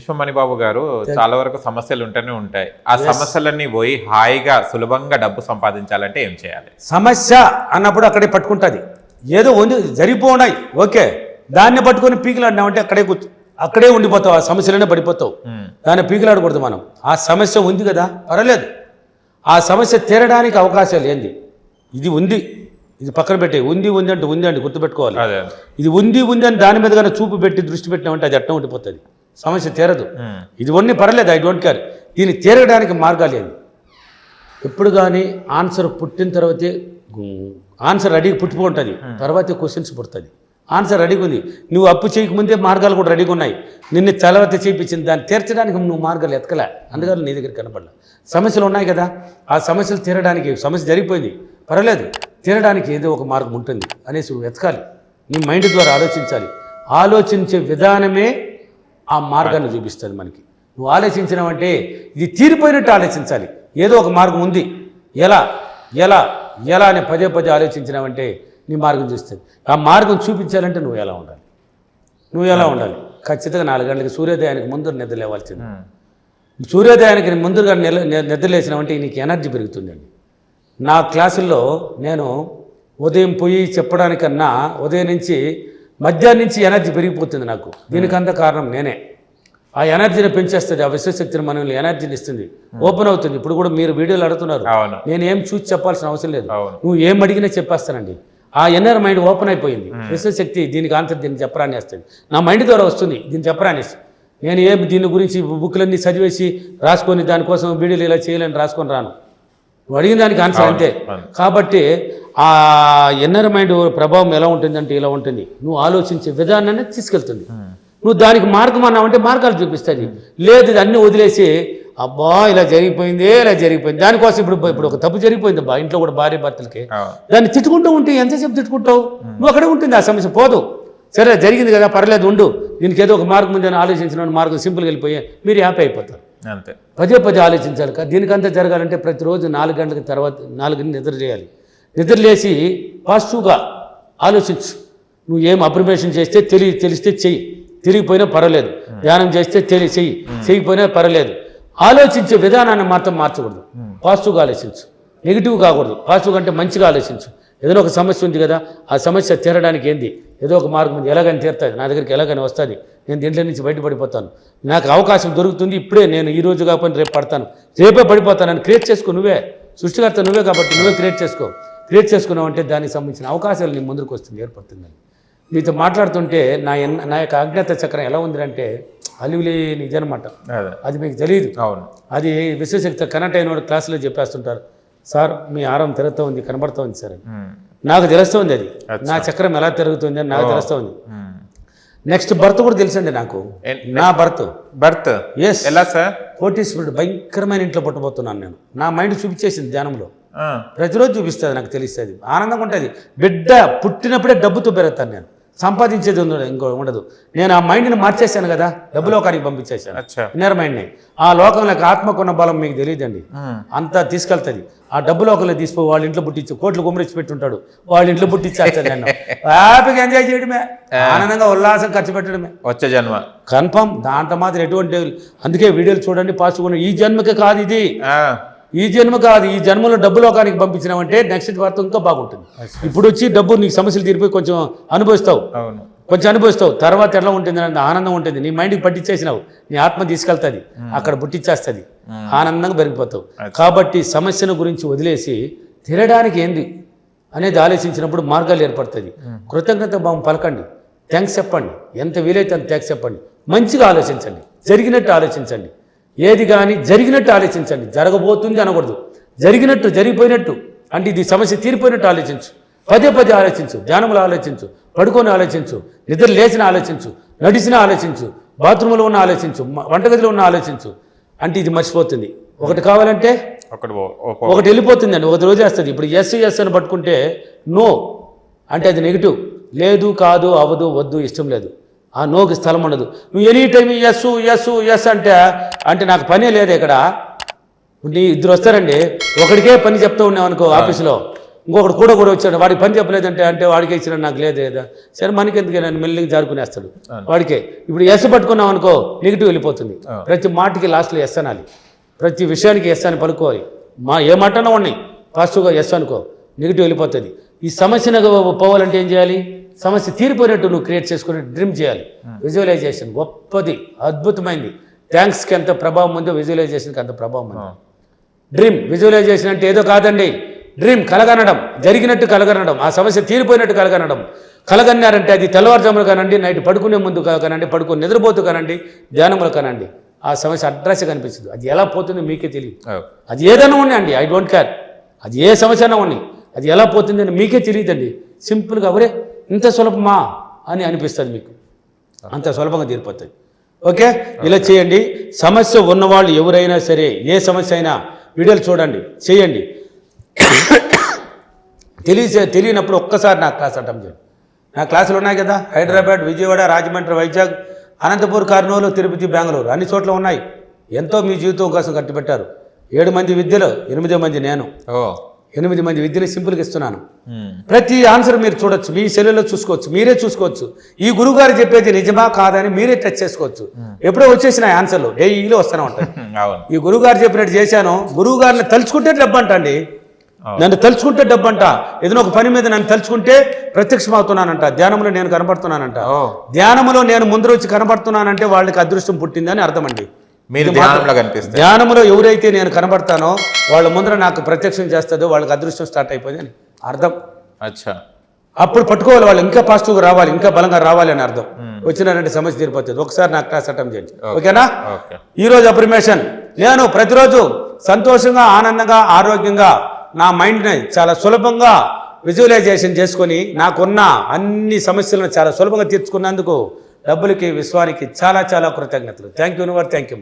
విశ్వమణిబాబు గారు చాలా వరకు సమస్యలు ఉంటూనే ఉంటాయి. ఆ సమస్యలన్నీ పోయి హాయిగా సులభంగా డబ్బు సంపాదించాలంటే ఏం చేయాలి? సమస్య అన్నప్పుడు అక్కడే పట్టుకుంటుంది. ఏదో ఉంది జరిగిపోనాయి, ఓకే, దాన్ని పట్టుకొని పీకిలాడినామంటే అక్కడే ఉండిపోతావు, ఆ సమస్యలోనే పడిపోతావు. దాన్ని పీకిలాడకూడదు మనం. ఆ సమస్య ఉంది కదా, పర్వాలేదు. ఆ సమస్య తీరడానికి అవకాశాలు ఏంది? ఇది ఉంది, ఇది పక్కన పెట్టే ఉంది అంటూ గుర్తుపెట్టుకోవాలి. ఇది ఉంది అని దాని మీద కానీ చూపు పెట్టి దృష్టి పెట్టినామంటే అది అట్టం ఉండిపోతుంది, సమస్య తీరదు. ఇది ఉన్ని పర్లేదు, ఐ డోంట్ కేర్. దీన్ని తీరడానికి మార్గాలు ఏంది? ఎప్పుడు కానీ ఆన్సర్ పుట్టిన తర్వాతే ఆన్సర్ రెడీగా పుట్టిపోతుంది, తర్వాతే క్వశ్చన్స్ పుడుతుంది. ఆన్సర్ రెడీగా ఉంది, నువ్వు అప్పు చేయకముందే మార్గాలు కూడా రెడీగా ఉన్నాయి. నిన్ను తర్వాత చేయించింది, దాన్ని తీర్చడానికి నువ్వు మార్గాలు ఎతకలే, అందుకని నీ దగ్గర కనపడలే. సమస్యలు ఉన్నాయి కదా, ఆ సమస్యలు తీరడానికి, సమస్య జరిగిపోయింది పర్వాలేదు, తీరడానికి ఏదో ఒక మార్గం ఉంటుంది అనేసి నువ్వు వెతకాలి. నీ మైండ్ ద్వారా ఆలోచించాలి. ఆలోచించే విధానమే ఆ మార్గాన్ని చూపిస్తుంది మనకి. నువ్వు ఆలోచించినావంటే ఇది తీరిపోయినట్టు ఆలోచించాలి. ఏదో ఒక మార్గం ఉంది, ఎలా ఎలా ఎలా అని పదే ఆలోచించినావంటే నీ మార్గం చూస్తుంది. ఆ మార్గం చూపించాలంటే నువ్వు ఎలా ఉండాలి? ఖచ్చితంగా 4 గంటలకి సూర్యోదయానికి ముందు నిద్ర లేవాల్సింది. సూర్యోదయానికి ముందుగా నిద్ర లేచినావంటే నీకు ఎనర్జీ పెరుగుతుందండి. నా క్లాసుల్లో నేను ఉదయం పోయి చెప్పడానికన్నా ఉదయం నుంచి మధ్యాహ్నం నుంచి ఎనర్జీ పెరిగిపోతుంది నాకు. దీనికంతా కారణం నేనే. ఆ ఎనర్జీని పెంచేస్తుంది, ఆ విశ్వశక్తిని మనల్ని ఎనర్జీని ఇస్తుంది, ఓపెన్ అవుతుంది. ఇప్పుడు కూడా మీరు వీడియోలు అడుగుతున్నారు, నేను ఏం చూసి చెప్పాల్సిన అవసరం లేదు, నువ్వు ఏం అడిగినా చెప్పేస్తానండి. ఆ ఇన్నర్ మైండ్ ఓపెన్ అయిపోయింది. విశ్వశక్తి దీనికి ఆన్సర్ దీన్ని చెప్పరాని వస్తుంది, నా మైండ్ ద్వారా వస్తుంది, దీన్ని చెప్పరాని. నేను ఏం దీని గురించి బుక్లన్నీ చదివేసి రాసుకొని దానికోసం వీడియోలు ఇలా చేయాలని రాసుకొని రాను, నువ్వు అడిగిన దానికి ఆన్సర్ అంతే. కాబట్టి ఆ ఇన్నర్ మైండ్ ప్రభావం ఎలా ఉంటుందంటే ఇలా ఉంటుంది, నువ్వు ఆలోచించే విధానాన్ని తీసుకెళ్తుంది. నువ్వు దానికి మార్గం అన్నావంటే మార్గాలు చూపిస్తుంది. లేదు ఇది అన్నీ వదిలేసి అబ్బా ఇలా జరిగిపోయింది దానికోసం ఇప్పుడు ఒక తప్పు జరిగిపోయింది అబ్బా ఇంట్లో కూడా భార్య భర్తలకి, దాన్ని తిట్టుకుంటూ ఉంటే ఎంతసేపు తిట్టుకుంటావు? నువ్వు అక్కడే ఉంటుంది, ఆ సమస్య పోదు. సరే జరిగింది కదా పర్లేదు ఉండు, దీనికి ఏదో ఒక మార్గం ఉందని ఆలోచించిన మార్గం సింపుల్గా వెళ్ళిపోయి మీరు హ్యాపీ అయిపోతారు. అంతే, పదే ఆలోచించాలి. దీనికంతా జరగాలంటే ప్రతిరోజు 4 గంటల తర్వాత 4 గంటలు నిద్ర చేయాలి. నిద్ర లేచి పాజిటివ్గా ఆలోచించు. నువ్వు ఏం అప్రిమేషన్ చేస్తే తెలిస్తే చెయ్యి, తిరిగిపోయినా పర్వాలేదు. ధ్యానం చేస్తే చెయ్యిపోయినా పర్వాలేదు. ఆలోచించే విధానాన్ని మాత్రం మార్చకూడదు. పాజిటివ్గా ఆలోచించు, నెగిటివ్ కాకూడదు. పాజిటివ్గా అంటే మంచిగా ఆలోచించు. ఏదైనా ఒక సమస్య ఉంది కదా, ఆ సమస్య తీరడానికి ఏంది, ఏదో ఒక మార్గం ఉంది, ఎలాగని తీరుతుంది, నా దగ్గరికి ఎలాగని వస్తుంది, నేను దీంట్లో నుంచి బయటపడిపోతాను, నాకు అవకాశం దొరుకుతుంది, ఇప్పుడే నేను ఈ రోజు కాకపోతే రేపు పడతాను, రేపే పడిపోతాను అని క్రియేట్ చేసుకో. నువ్వే సృష్టికర్త, నువ్వే కాబట్టి నువ్వే క్రియేట్ చేసుకున్నావు అంటే దానికి సంబంధించిన అవకాశాలు నీ ముందుకు వస్తుంది, ఏర్పడుతుందని. మీతో మాట్లాడుతుంటే నా యొక్క అజ్ఞాత చక్రం ఎలా ఉందంటే అలివిలేని ఇది అనమాట. అది మీకు తెలియదు. అవును, అది విశ్వశక్తి కనెక్ట్ అయిన క్లాసులో చెప్పేస్తుంటారు, సార్ మీ ఆరం తిరుగుతూ ఉంది, కనబడుతూ ఉంది సార్ అని. నాకు తెలుస్తుంది అది, నా చక్రం ఎలా తిరుగుతుంది అని నాకు తెలుస్తుంది. నెక్స్ట్ బర్త్ కూడా తెలుసండి నాకు. నా బర్త్ ఎస్ ఎలా సార్? కోటీశ్వరుడు భయంకరమైన ఇంట్లో పుట్టబోతున్నాను నేను. నా మైండ్ చూపించేసింది ధ్యానంలో, ప్రతిరోజు చూపిస్తుంది, నాకు తెలుస్తుంది, ఆనందంగా ఉంటుంది. బిడ్డ పుట్టినప్పుడే డబ్బుతో పెరుగుతాను నేను, సంపాదించేది ఇంకో ఉండదు. నేను ఆ మైండ్ని మార్చేశాను కదా, డబ్బు లోకానికి పంపించేశాను ఇన్నర్ మైండ్ని. ఆ లోకంలో ఆత్మకున్న బలం మీకు తెలియదండి, అంతా తీసుకెళ్తుంది. ఆ డబ్బు లోకంలో తీసిపోయి వాళ్ళ ఇంట్లో పుట్టించి కోట్లు కుమ్మరించి పెట్టుంటాడు, వాళ్ళ ఇంట్లో పుట్టించేస్తాను నేను. హ్యాపీగా ఎంజాయ్ చేయడమే, ఆనందంగా ఉల్లాసం ఖర్చు పెట్టడమే వచ్చే జన్మ కన్ఫర్మ్. దాంట్లో మాత్రం ఎటువంటి, అందుకే వీడియోలు చూడండి పాజిటివ్. ఈ జన్మకే కాదు ఇది, ఈ జన్మ కాదు, ఈ జన్మలో డబ్బు లోకానికి పంపించినామంటే నెక్స్ట్ వార్త ఇంకా బాగుంటుంది. ఇప్పుడు వచ్చి డబ్బు నీకు సమస్యలు తీరిపోయి కొంచెం అనుభవిస్తావు, తర్వాత ఎలా ఉంటుంది అంటే ఆనందం ఉంటుంది. నీ మైండ్కి పట్టించేసినావు, నీ ఆత్మ తీసుకెళ్తుంది, అక్కడ పుట్టించేస్తుంది, ఆనందంగా పెరిగిపోతావు. కాబట్టి సమస్యను గురించి వదిలేసి తిరగడానికి ఏంది అనేది ఆలోచించినప్పుడు మార్గాలు ఏర్పడుతుంది. కృతజ్ఞత భావం పలకండి, థ్యాంక్స్ చెప్పండి, ఎంత వీలైతే అంత థ్యాంక్స్ చెప్పండి. మంచిగా ఆలోచించండి, జరిగినట్టు ఆలోచించండి. ఏది కానీ జరిగినట్టు ఆలోచించండి, జరగబోతుంది అనకూడదు. జరిగిపోయినట్టు అంటే ఇది సమస్య తీరిపోయినట్టు ఆలోచించు, పదే ఆలోచించు, ధ్యానంలో ఆలోచించు, పడుకొని ఆలోచించు, నిద్ర లేచిన ఆలోచించు, నడిచిన ఆలోచించు, బాత్రూంలో ఉన్న ఆలోచించు, వంటగదిలో ఉన్న ఆలోచించు. అంటే ఇది మర్చిపోతుంది. ఒకటి కావాలంటే ఒకటి వెళ్ళిపోతుందండి, ఒకటి రోజు వేస్తుంది. ఇప్పుడు ఎస్ అని పట్టుకుంటే నో అంటే అది నెగిటివ్, లేదు కాదు అవ్వదు వద్దు ఇష్టం లేదు, ఆ నోకి స్థలం ఉండదు. నువ్వు ఎనీ టైం ఎస్ అంటే నాకు పనే లేదు ఇక్కడ. నీ 2 వస్తారండి, ఒకడికే పని చెప్తూ ఉన్నావు అనుకో ఆఫీసులో, ఇంకొకటి కూడా వచ్చాడు, వాడికి పని చెప్పలేదంటే అంటే వాడికి ఇచ్చిన నాకు లేదు కదా, సరే మనకి ఎందుకు నన్ను మెల్లిగా జారుకునేస్తాడు వాడికే. ఇప్పుడు ఎస్ పట్టుకున్నాం అనుకో నెగిటివ్ వెళ్ళిపోతుంది. ప్రతి మాటకి లాస్ట్లో ఎస్ అనాలి, ప్రతి విషయానికి ఎస్ అని పలుకోవాలి. ఏ మాటన్నా ఉన్నాయి పాజిటివ్గా ఎస్ అనుకో, నెగిటివ్ వెళ్ళిపోతుంది. ఈ సమస్యను పోవాలంటే ఏం చేయాలి? సమస్య తీరిపోయినట్టు నువ్వు క్రియేట్ చేసుకుని డ్రీమ్ చేయాలి. విజువలైజేషన్ గొప్పది, అద్భుతమైంది. థ్యాంక్స్కి ఎంత ప్రభావం ఉందో విజువలైజేషన్కి అంత ప్రభావం ఉంది. డ్రీమ్ విజువలైజేషన్ అంటే ఏదో కాదండి, డ్రీమ్ కలగనడం, జరిగినట్టు కలగనడం, ఆ సమస్య తీరిపోయినట్టు కలగనడం. కలగన్నారంటే అది తెల్లవారుజాములు కానండి, నైట్ పడుకునే ముందు కానండి, పడుకుని నిద్రపోతూ కానండి, ధ్యానములు కానండి, ఆ సమస్య అడ్రస్ కనిపిస్తుంది. అది ఎలా పోతుందో మీకే తెలియదు. అది ఏదైనా ఉన్నాయండి, ఐ డోంట్ కేర్, అది ఏ సమస్య అయినా ఉన్నాయి, అది ఎలా పోతుంది అని మీకే తెలియదండి. సింపుల్గా అవరే ఇంత సులభమా అని అనిపిస్తుంది మీకు, అంత సులభంగా తీరిపోతుంది. ఓకే, ఇలా చేయండి. సమస్య ఉన్నవాళ్ళు ఎవరైనా సరే, ఏ సమస్య అయినా వీడియోలు చూడండి, చేయండి. తెలియనప్పుడు ఒక్కసారి నా క్లాస్ అటెంప్ట్ చేయండి. నా క్లాసులు ఉన్నాయి కదా, హైదరాబాద్, విజయవాడ, రాజమండ్రి, వైజాగ్, అనంతపూర్, కర్నూలు, తిరుపతి, బెంగళూరు, అన్ని చోట్ల ఉన్నాయి. ఎంతో మీ జీవితం కోసం కట్టుబెట్టారు. 7 మంది విద్యలో 8 మంది నేను, 8 మంది విద్యని సింపుల్గా ఇస్తున్నాను. ప్రతి ఆన్సర్ మీరు చూడొచ్చు, మీ సెల్లులో చూసుకోవచ్చు, మీరే చూసుకోవచ్చు. ఈ గురువు గారు చెప్పేది నిజమా కాదని మీరే టచ్ చేసుకోవచ్చు. ఎప్పుడో వచ్చేసిన ఆన్సర్లు డైలీ వస్తూనే ఉంటాయి. ఈ గురువు గారు చెప్పినట్టు చేశాను, గురువు గారిని తలుచుకుంటే డబ్బంట అండి, నన్ను తలుచుకుంటే డబ్బంట. ఏదైనా ఒక పని మీద నన్ను తలుచుకుంటే ప్రత్యక్షమవుతున్నానంట, ధ్యానంలో నేను కనపడుతున్నానంట. ధ్యానంలో నేను ముందర వచ్చి కనపడుతున్నానంటే వాళ్ళకి అదృష్టం పుట్టిందని అర్థం అండి. ధ్యానంలో ఎవరైతే నేను కనబడతానో వాళ్ళ ముందర నాకు ప్రత్యక్షం చేస్తుందో వాళ్ళకి అదృష్టం స్టార్ట్ అయిపోయింది అని అర్థం. అప్పుడు పట్టుకోవాలి, వాళ్ళు ఇంకా పాజిటివ్గా రావాలి, ఇంకా బలంగా రావాలి అని అర్థం. వచ్చినారంటే సమస్య తీరిపోతుంది. ఒకసారి నాకు క్లాస్ అటెంప్ట్ చేయండి, ఓకేనా? ఈరోజు అఫర్మేషన్, నేను ప్రతిరోజు సంతోషంగా, ఆనందంగా, ఆరోగ్యంగా నా మైండ్ని చాలా సులభంగా విజువలైజేషన్ చేసుకొని నాకున్న అన్ని సమస్యలను చాలా సులభంగా తీర్చుకున్నందుకు డబ్బులకి, విశ్వానికి చాలా చాలా కృతజ్ఞతలు. Thank you.